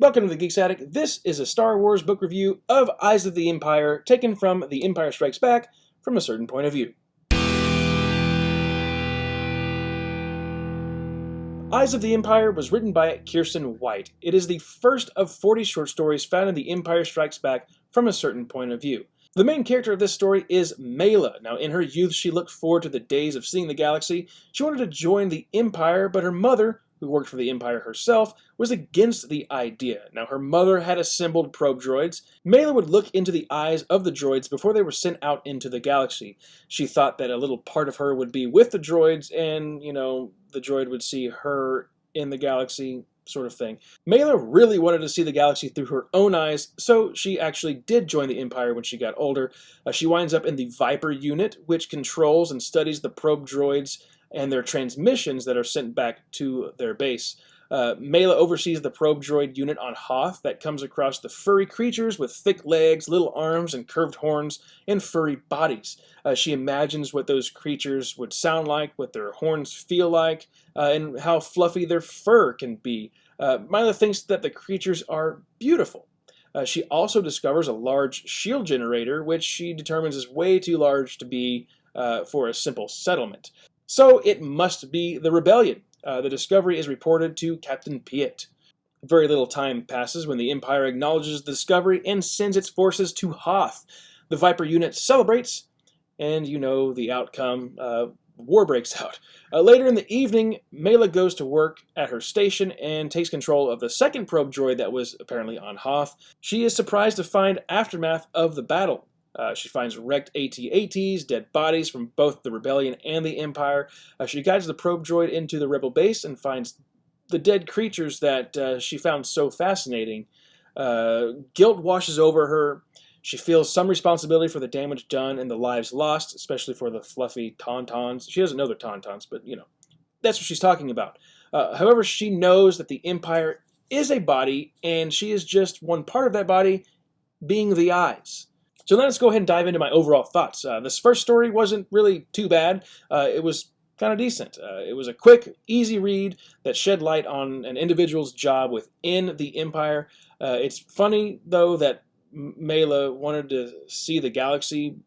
Welcome to the Geeks Attic. This is a Star Wars book review of Eyes of the Empire, taken from The Empire Strikes Back from a certain point of view. Eyes of the Empire was written by Kiersten White. It is the first of 40 short stories found in The Empire Strikes Back from a certain point of view. The main character of this story is Mayla. Now, in her youth, she looked forward to the days of seeing the galaxy. She wanted to join the Empire, but her mother, who worked for the Empire herself, was against the idea. Now, her mother had assembled probe droids. Mayla would look into the eyes of the droids before they were sent out into the galaxy. She thought that a little part of her would be with the droids and, the droid would see her in the galaxy, sort of thing. Mayla really wanted to see the galaxy through her own eyes, so she actually did join the Empire when she got older. She winds up in the Viper unit, which controls and studies the probe droids and their transmissions that are sent back to their base. Mayla oversees the probe droid unit on Hoth that comes across the furry creatures with thick legs, little arms, and curved horns, and furry bodies. She imagines what those creatures would sound like, what their horns feel like, and how fluffy their fur can be. Mayla thinks that the creatures are beautiful. She also discovers a large shield generator, which she determines is way too large to be for a simple settlement. So it must be the rebellion. The discovery is reported to Captain Piet. Very little time passes when the Empire acknowledges the discovery and sends its forces to Hoth. The Viper unit celebrates, and you know the outcome. War breaks out. Later in the evening, Mayla goes to work at her station and takes control of the second probe droid that was apparently on Hoth. She is surprised to find aftermath of the battle. She finds wrecked AT-ATs, dead bodies from both the Rebellion and the Empire. She guides the probe droid into the Rebel base and finds the dead creatures that she found so fascinating. Guilt washes over her. She feels some responsibility for the damage done and the lives lost, especially for the fluffy tauntauns. She doesn't know they're tauntauns, but, that's what she's talking about. However, she knows that the Empire is a body, and she is just one part of that body, being the eyes. So let's go ahead and dive into my overall thoughts. This first story wasn't really too bad. It was kind of decent. It was a quick, easy read that shed light on an individual's job within the Empire. It's funny, though, that Mayla wanted to see the galaxy,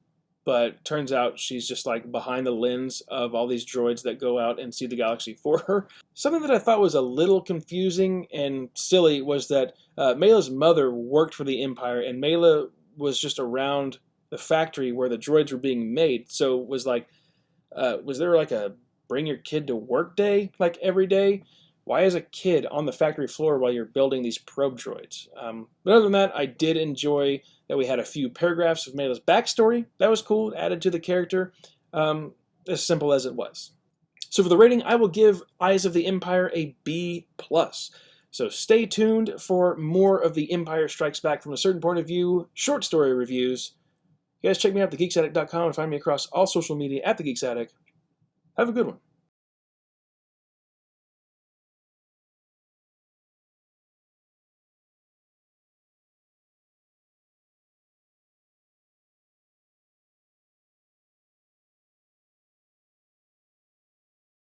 but turns out she's just like behind the lens of all these droids that go out and see the galaxy for her. Something that I thought was a little confusing and silly was that Mayla's mother worked for the Empire, and Mayla was just around the factory where the droids were being made. So it was like, was there like a bring your kid to work day, like every day? Why is a kid on the factory floor while you're building these probe droids? But other than that, I did enjoy that we had a few paragraphs of Mayla's backstory. That was cool, added to the character, as simple as it was. So for the rating, I will give Eyes of the Empire a B+. So stay tuned for more of The Empire Strikes Back from a certain point of view, short story reviews. You guys check me out at thegeeksaddict.com and find me across all social media at The Geeks Attic. Have a good one.